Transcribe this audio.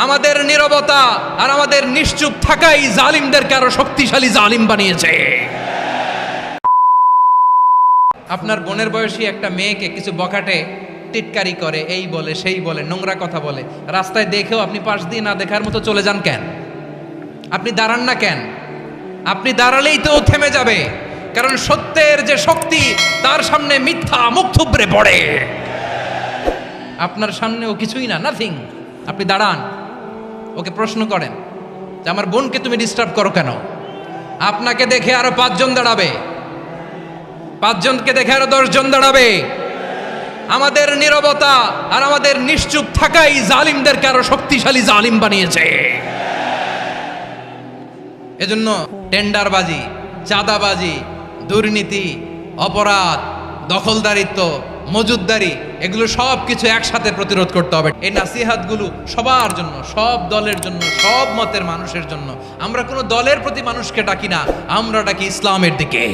আমাদের নীরবতা আর আমাদের নিশ্চুপ থাকাই জালিমদেরকে আরো শক্তিশালী জালিম বানিয়েছে। আপনার বোনের বয়সী একটা মেয়েকে কিছু বখাটে টিটকারি করে, এই বলে সেই বলে, নোংরা কথা বলে, রাস্তায় দেখেও আপনি পাশ দিয়ে না দেখার মতো চলে যান কেন? আপনি দাঁড়ান না কেন? আপনি দাঁড়ালেই তো ও থেমে যাবে, কারণ সত্যের যে শক্তি তার সামনে মিথ্যা মুখ থুবড়ে পড়ে। আপনার সামনে ও কিছুই না, নাথিং। আপনি দাঁড়ান, ওকে প্রশ্ন করেন যে আমার বোনকে তুমি ডিস্টার্ব করো কেন? আপনাকে দেখে আরো 5 জন দাঁড়াবে, 5 জনকে দেখে আরো 10 জন দাঁড়াবে। আমাদের নীরবতা আর আমাদের নিশ্চুপ থাকাই জালিমদেরকে আরো শক্তিশালী জালিম বানিয়েছে। এজন্য টেন্ডারবাজি, চাঁদাবাজি, দুর্নীতি, অপরাধ, দখলদারিত্ব, মজুদদারি, এগুলো সব কিছু একসাথে প্রতিরোধ করতে হবে। এই নাসিহাতগুলো সবার জন্য, সব দলের জন্য, সব মতের মানুষের জন্য। আমরা কোনো দলের প্রতি মানুষকে ডাকি না, আমরা ডাকি ইসলামের দিকে।